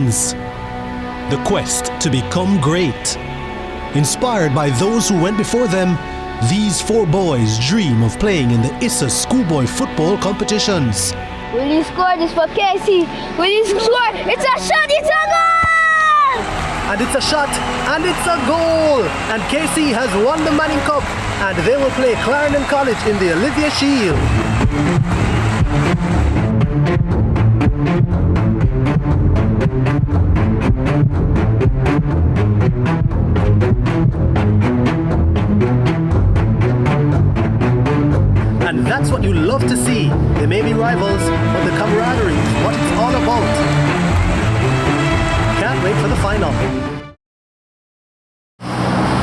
begins. The quest to become great. Inspired by those who went before them, these four boys dream of playing in the ISSA schoolboy football competitions. Will you score this for Casey? Will you score? It's a shot, it's a goal! And it's a shot, and it's a goal! And Casey has won the Manning Cup, and they will play Clarendon College in the Olivia Shield. And that's what you love to see. They may be rivals, but the camaraderie is what it's all about. Can't wait for the final.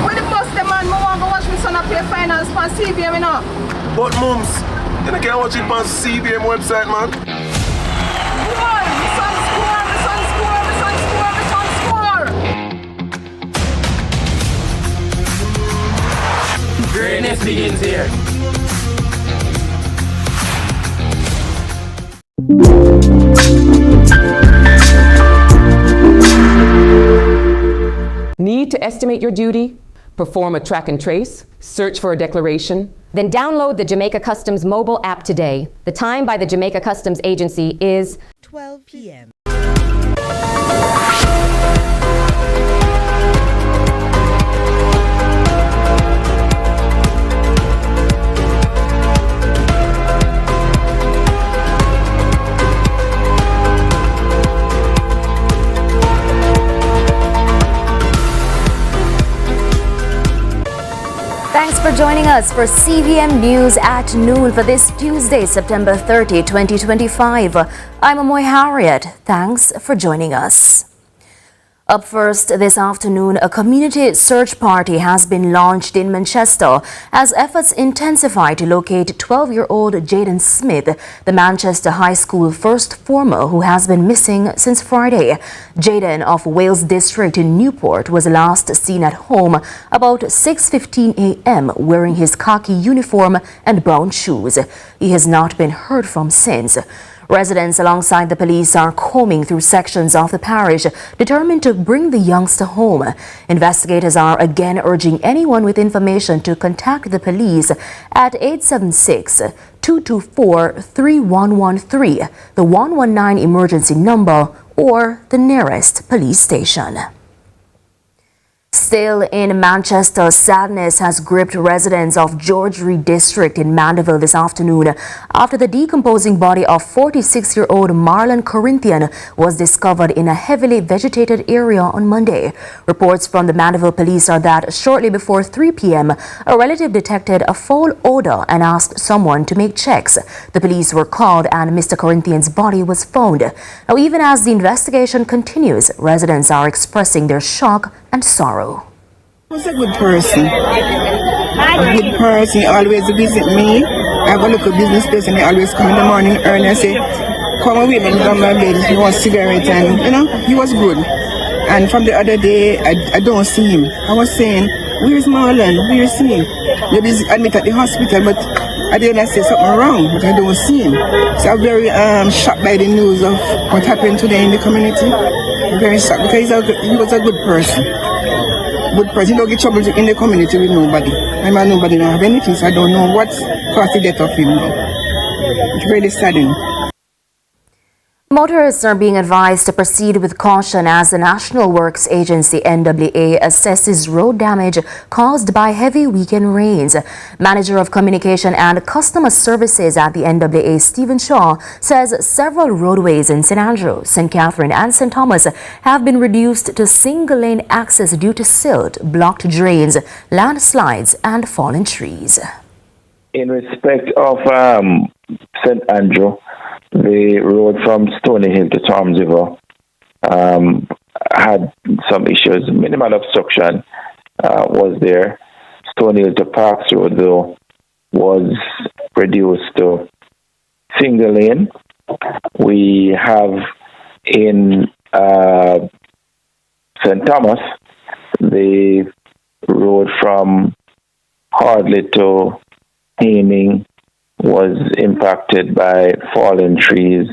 When the bus the man, I want to watch my son play finals on CVM, you know. But mums, you can't watch it on CVM website, man. Boy, my son score, my son score, my son score, my son score. Greatness begins here. Need to estimate your duty? Perform a track and trace? Search for a declaration? Then download the Jamaica Customs mobile app today. The time by the Jamaica Customs Agency is 12 p.m. Thanks for joining us for CVM News at noon for this Tuesday, September 30, 2025. I'm Amoy Harriet. Thanks for joining us. Up first this afternoon, a community search party has been launched in Manchester as efforts intensify to locate 12-year-old Jaden Smith, the Manchester High School first former who has been missing since Friday. Jaden of Wales District in Newport was last seen at home about 6:15 a.m. wearing his khaki uniform and brown shoes. He has not been heard from since. Residents alongside the police are combing through sections of the parish, determined to bring the youngster home. Investigators are again urging anyone with information to contact the police at 876-224-3113, the 119 emergency number, or the nearest police station. Still in Manchester, sadness has gripped residents of George Reed District in Mandeville this afternoon after the decomposing body of 46-year-old Marlon Corinthian was discovered in a heavily vegetated area on Monday. Reports from the Mandeville police are that shortly before 3 p.m., a relative detected a foul odor and asked someone to make checks. The police were called and Mr. Corinthian's body was found. Now, even as the investigation continues, residents are expressing their shock and sorrow. He was a good person. He always visit me. I have a local business place and he always come in the morning early and say, come away, man, down my bed. He wants cigarette and, he was good. And from the other day, I don't see him. I was saying, where's Marlon? Where's he? Maybe he's admitted at the hospital, but I didn't say something wrong, but I don't see him. So I'm very shocked by the news of what happened today in the community. I'm very shocked because he was a good person. Good person. He don't get trouble in the community with nobody. Nobody don't have anything, so I don't know what caused the death of him now. It's really saddening. Motorists are being advised to proceed with caution as the National Works Agency NWA assesses road damage caused by heavy weekend rains. Manager of Communication and Customer Services at the NWA, Stephen Shaw, says several roadways in St. Andrew, St. Catherine and St. Thomas have been reduced to single-lane access due to silt, blocked drains, landslides and fallen trees. In respect of St. Andrew, the road from Stony Hill to Toms River had some issues. Minimal obstruction was there. Stony Hill to Parks Road, though, was reduced to single lane. We have in St. Thomas, the road from Hardley to Haining was impacted by fallen trees,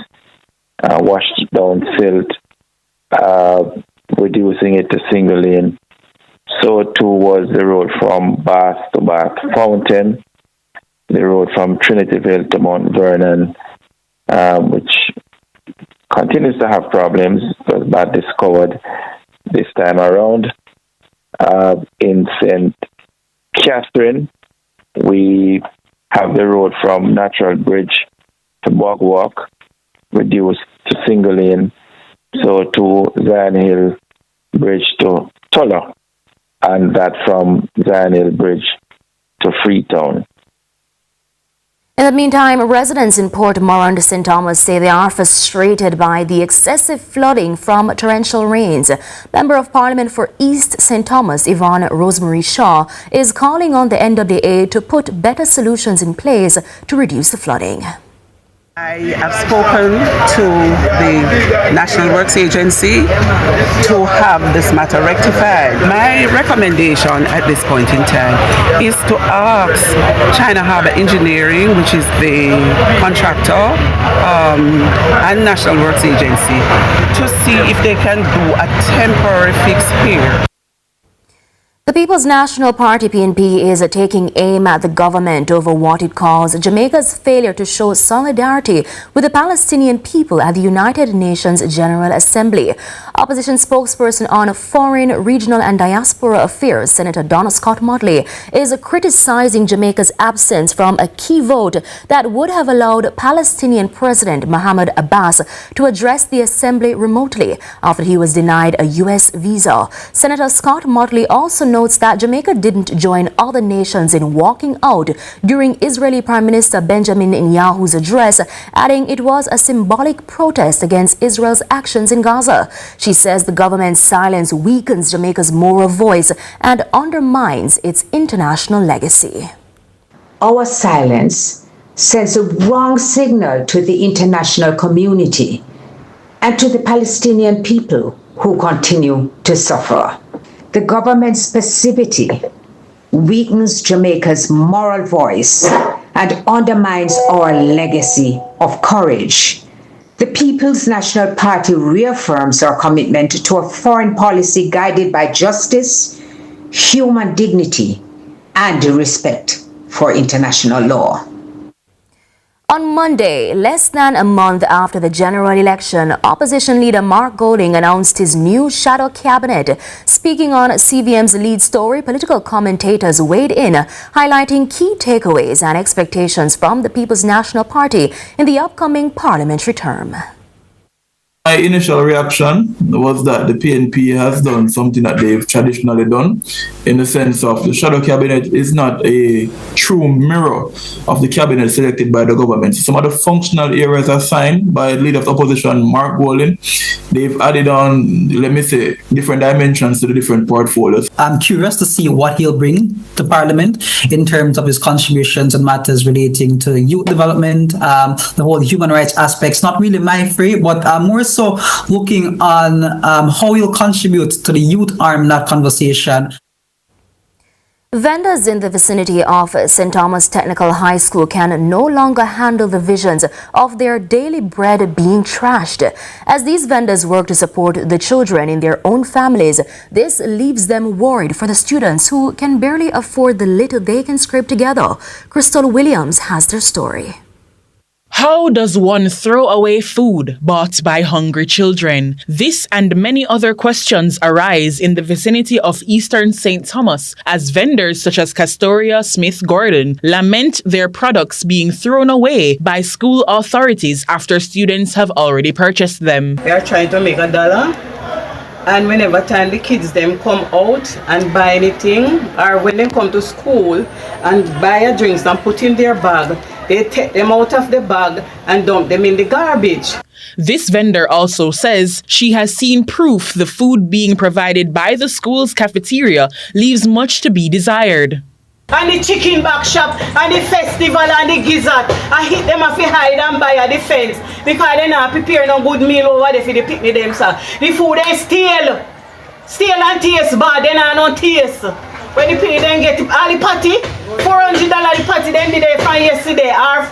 washed down silt, reducing it to single lane. So too was the road from Bath to Bath Fountain, the road from Trinityville to Mount Vernon, which continues to have problems, was not discovered this time around. In St. Catherine, we have the road from Natural Bridge to Bogwalk reduced to single lane, so to Zion Hill Bridge to Tulla, and that from Zion Hill Bridge to Freetown. In the meantime, residents in Port Morant, St. Thomas say they are frustrated by the excessive flooding from torrential rains. Member of Parliament for East St. Thomas, Yvonne Rosemary Shaw, is calling on the NWA to put better solutions in place to reduce the flooding. I have spoken to the National Works Agency to have this matter rectified. My recommendation at this point in time is to ask China Harbour Engineering, which is the contractor, and National Works Agency, to see if they can do a temporary fix here. The People's National Party (PNP) is taking aim at the government over what it calls Jamaica's failure to show solidarity with the Palestinian people at the United Nations General Assembly. Opposition spokesperson on Foreign, Regional and Diaspora Affairs, Senator Donna Scott Motley, is criticizing Jamaica's absence from a key vote that would have allowed Palestinian President Mahmoud Abbas to address the Assembly remotely after he was denied a U.S. visa. Senator Scott Motley also notes that Jamaica didn't join other nations in walking out during Israeli Prime Minister Benjamin Netanyahu's address, adding it was a symbolic protest against Israel's actions in Gaza. She says the government's silence weakens Jamaica's moral voice and undermines its international legacy. Our silence sends a wrong signal to the international community and to the Palestinian people who continue to suffer. The government's passivity weakens Jamaica's moral voice and undermines our legacy of courage. The People's National Party reaffirms our commitment to a foreign policy guided by justice, human dignity, and respect for international law. On Monday, less than a month after the general election, opposition leader Mark Golding announced his new shadow cabinet. Speaking on CVM's lead story, political commentators weighed in, highlighting key takeaways and expectations from the People's National Party in the upcoming parliamentary term. My initial reaction was that the PNP has done something that they've traditionally done, in the sense of the shadow cabinet is not a true mirror of the cabinet selected by the government. Some of the functional areas are signed by the leader of the opposition, Mark Golding. They've added on, let me say, different dimensions to the different portfolios. I'm curious to see what he'll bring to Parliament in terms of his contributions on matters relating to youth development, the whole human rights aspects. Not really my fray, but more so looking on how he'll contribute to the youth arm in that conversation. Vendors in the vicinity of St. Thomas Technical High School can no longer handle the visions of their daily bread being trashed. As these vendors work to support the children in their own families, this leaves them worried for the students who can barely afford the little they can scrape together. Crystal Williams has their story. How does one throw away food bought by hungry children? This and many other questions arise in the vicinity of Eastern St. Thomas as vendors such as Castoria Smith Gordon lament their products being thrown away by school authorities after students have already purchased them. They are trying to make $1, and whenever time the kids them come out and buy anything, or when they come to school and buy a drinks and put in their bag, they take them out of the bag and dump them in the garbage. This vendor also says she has seen proof the food being provided by the school's cafeteria leaves much to be desired. And the chicken back shop and the festival and the gizzard, I hit them off the hide and buy at the fence because they not prepare no good meal over there for the picnic themselves. The food is stale and taste bad, they not no taste. when the penny then get all the party, $400 the party then did from yesterday or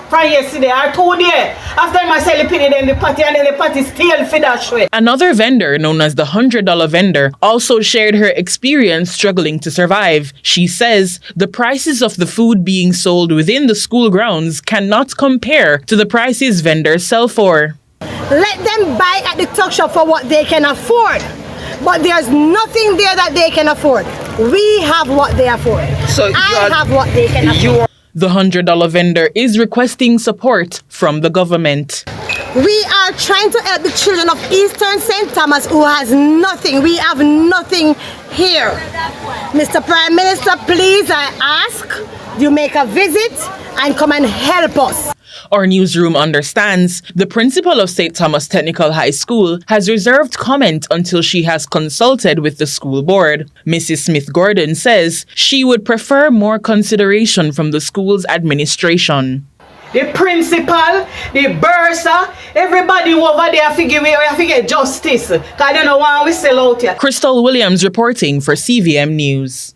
2 days. After I sell the penny then the party and then the party still for that shit. Another vendor, known as the $100 vendor, also shared her experience struggling to survive. She says the prices of the food being sold within the school grounds cannot compare to the prices vendors sell for. Let them buy at the tuck shop for what they can afford. But there's nothing there that they can afford. We have what they afford. So I have what they can afford. The $100 vendor is requesting support from the government. We are trying to help the children of Eastern St. Thomas who has nothing. We have nothing here. Mr. Prime Minister, please, I ask you make a visit and come and help us. Our newsroom understands the principal of St. Thomas Technical High School has reserved comment until she has consulted with the school board. Mrs. Smith-Gordon says she would prefer more consideration from the school's administration. The principal, the bursar, everybody over there have to get justice. Because I don't know why we sell out here. Crystal Williams reporting for CVM News.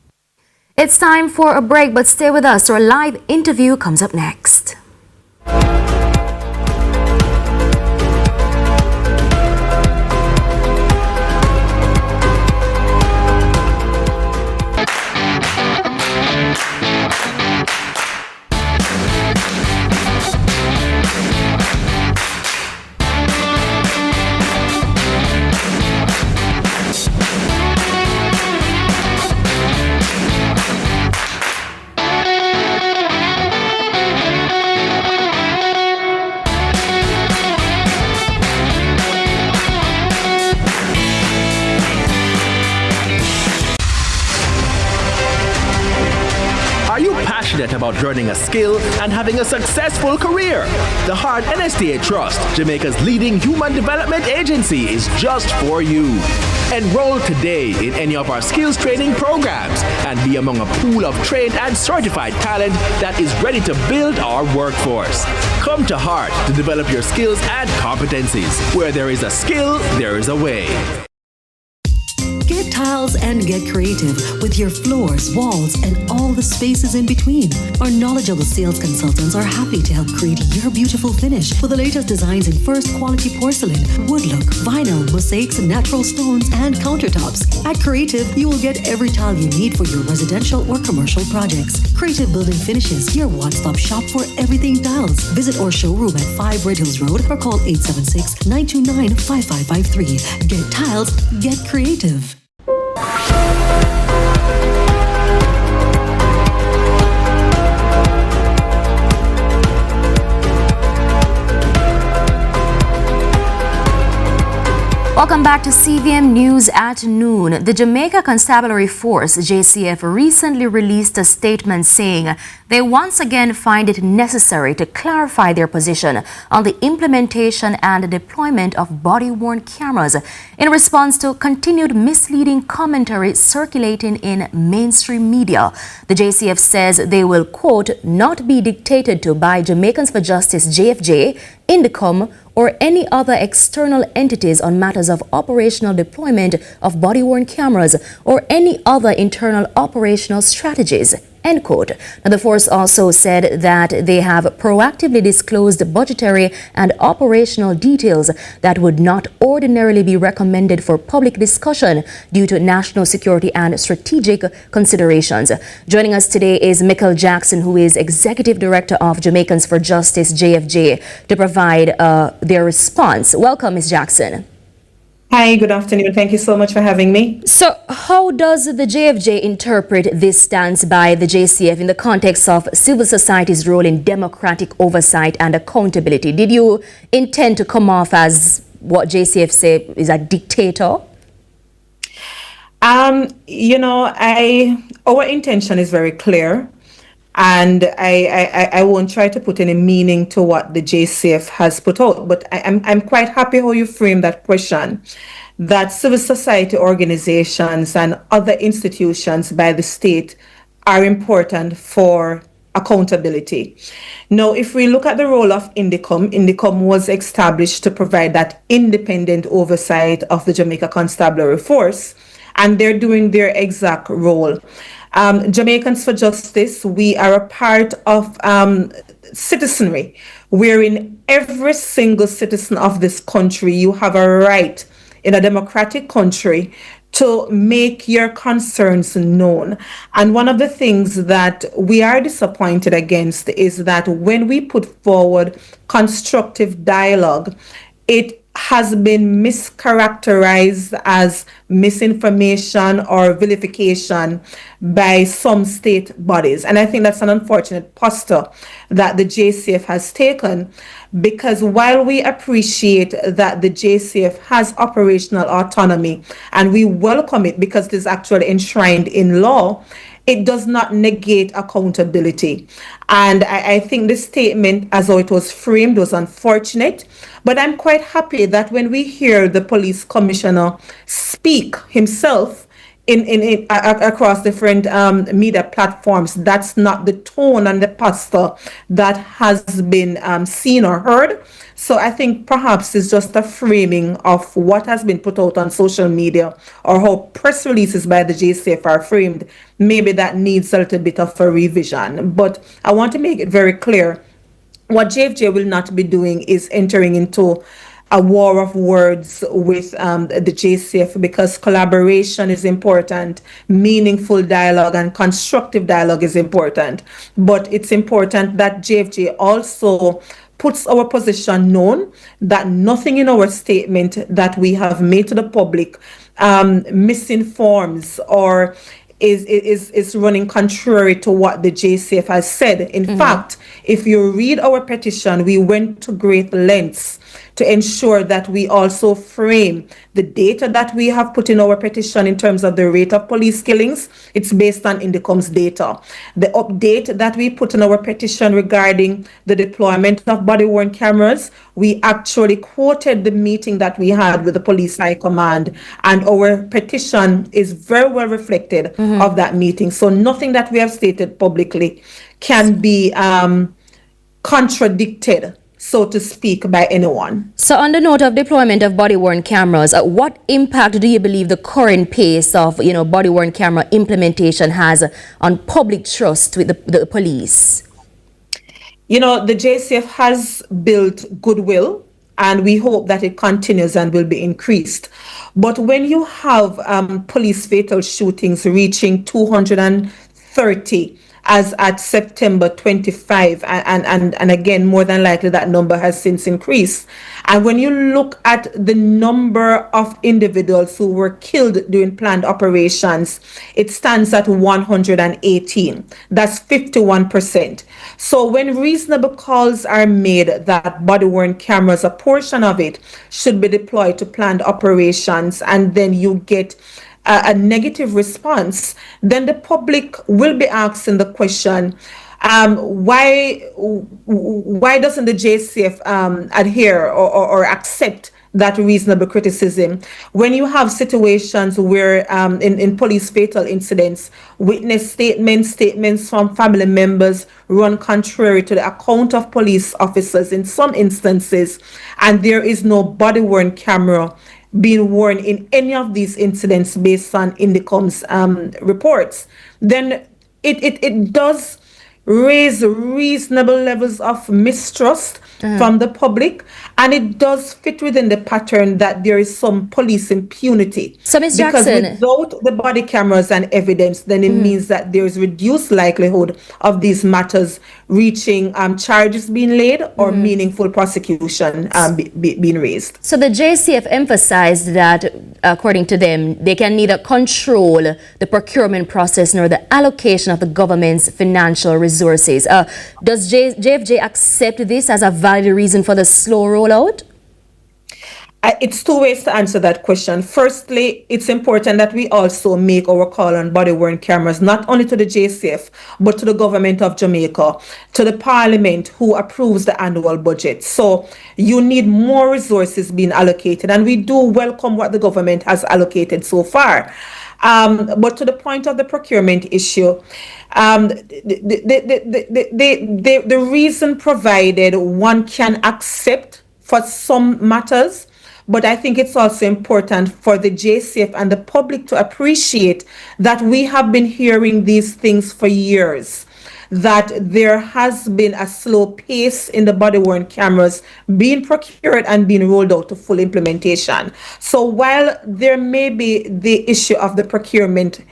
It's time for a break, but stay with us. Our live interview comes up next. About learning a skill and having a successful career? The Hart NSTA Trust, Jamaica's leading human development agency, is just for you. Enroll today in any of our skills training programs and be among a pool of trained and certified talent that is ready to build our workforce. Come to Hart to develop your skills and competencies. Where there is a skill, there is a way. Get tiles and get creative with your floors, walls, and all the spaces in between. Our knowledgeable sales consultants are happy to help create your beautiful finish with the latest designs in first quality porcelain, wood look, vinyl, mosaics, natural stones, and countertops. At Creative, you will get every tile you need for your residential or commercial projects. Creative Building Finishes, your one-stop shop for everything tiles. Visit our showroom at 5 Red Hills Road or call 876-929-5553. Get tiles, get creative. Welcome back to CVM News at noon. The Jamaica Constabulary Force, JCF, recently released a statement saying they once again find it necessary to clarify their position on the implementation and deployment of body-worn cameras in response to continued misleading commentary circulating in mainstream media. The JCF says they will, quote, not be dictated to by Jamaicans for Justice, JFJ, Indicom, or any other external entities on matters of operational deployment of body-worn cameras or any other internal operational strategies, end quote. Now, the force also said that they have proactively disclosed budgetary and operational details that would not ordinarily be recommended for public discussion due to national security and strategic considerations. Joining us today is Michael Jackson, who is Executive Director of Jamaicans for Justice, JFJ, to provide their response. Welcome, Ms. Jackson. Hi, good afternoon. Thank you so much for having me. So how does the JFJ interpret this stance by the JCF in the context of civil society's role in democratic oversight and accountability? Did you intend to come off as what JCF say is a dictator? Our intention is very clear. And I won't try to put any meaning to what the JCF has put out, but I'm quite happy how you frame that question, that civil society organizations and other institutions by the state are important for accountability. Now, if we look at the role of Indicom was established to provide that independent oversight of the Jamaica Constabulary Force, and they're doing their exact role. Jamaicans for Justice, we are a part of citizenry, wherein every single citizen of this country, you have a right in a democratic country to make your concerns known. And one of the things that we are disappointed against is that when we put forward constructive dialogue, it has been mischaracterized as misinformation or vilification by some state bodies. And I think that's an unfortunate posture that the JCF has taken, because while we appreciate that the JCF has operational autonomy and we welcome it because it is actually enshrined in law, it does not negate accountability. And I think this statement, as how it was framed, was unfortunate. But I'm quite happy that when we hear the police commissioner speak himself in across different media platforms, that's not the tone and the posture that has been seen or heard. So I think perhaps it's just a framing of what has been put out on social media or how press releases by the JCF are framed. Maybe that needs a little bit of a revision. But I want to make it very clear, what JFJ will not be doing is entering into a war of words with the JCF, because collaboration is important, meaningful dialogue and constructive dialogue is important. But it's important that JFJ also puts our position known, that nothing in our statement that we have made to the public misinforms or is running contrary to what the JCF has said. In fact, if you read our petition, we went to great lengths to ensure that we also frame the data that we have put in our petition in terms of the rate of police killings. It's based on Indicom's data. The update that we put in our petition regarding the deployment of body-worn cameras, we actually quoted the meeting that we had with the police high command, and our petition is very well reflected of that meeting. So nothing that we have stated publicly can be contradicted, so to speak, by anyone. So on the note of deployment of body-worn cameras, what impact do you believe the current pace of body-worn camera implementation has on public trust with the police? The JCF has built goodwill, and we hope that it continues and will be increased. But when you have police fatal shootings reaching 230 as at September 25, and again, more than likely that number has since increased. And when you look at the number of individuals who were killed during planned operations, it stands at 118. That's 51%. So when reasonable calls are made that body-worn cameras, a portion of it, should be deployed to planned operations, and then you get a negative response, then the public will be asking the question, why doesn't the JCF adhere or accept that reasonable criticism? When you have situations where in police fatal incidents, witness statements from family members run contrary to the account of police officers in some instances, and there is no body-worn camera being worn in any of these incidents based on Indicom's reports, then it does raise reasonable levels of mistrust from the public, and it does fit within the pattern that there is some police impunity. So, Ms. Because Jackson, without the body cameras and evidence, then it means that there is reduced likelihood of these matters reaching charges being laid or meaningful prosecution being raised. So the JCF emphasized that, according to them, they can neither control the procurement process nor the allocation of the government's financial resources. Does JFJ accept this as a valid reason for the slow rollout? It's two ways to answer that question. Firstly, it's important that we also make our call on body-worn cameras, not only to the JCF, but to the government of Jamaica, to the parliament who approves the annual budget. So you need more resources being allocated, and we do welcome what the government has allocated so far. But to the point of the procurement issue, the reason provided one can accept for some matters, But I think it's also important for the JCF and the public to appreciate that we have been hearing these things for years, that there has been a slow pace in the body-worn cameras being procured and being rolled out to full implementation. So while there may be the issue of the procurement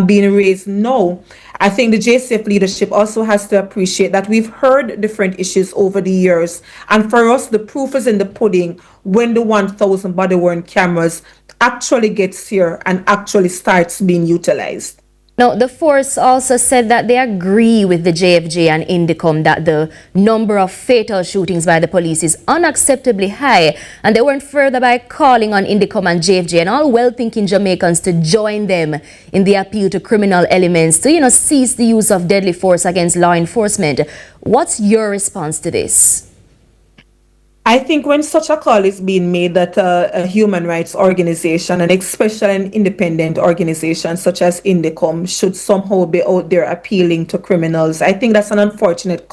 being raised now, I think the JCF leadership also has to appreciate that we've heard different issues over the years. And for us, the proof is in the pudding when the 1,000 body-worn cameras actually gets here and actually starts being utilized. Now, the force also said that they agree with the JFJ and Indicom that the number of fatal shootings by the police is unacceptably high, and they went further by calling on Indicom and JFJ and all well-thinking Jamaicans to join them in the appeal to criminal elements to, cease the use of deadly force against law enforcement. What's your response to this? I think when such a call is being made that a human rights organization, and especially an independent organization such as Indicom, should somehow be out there appealing to criminals, I think that's an unfortunate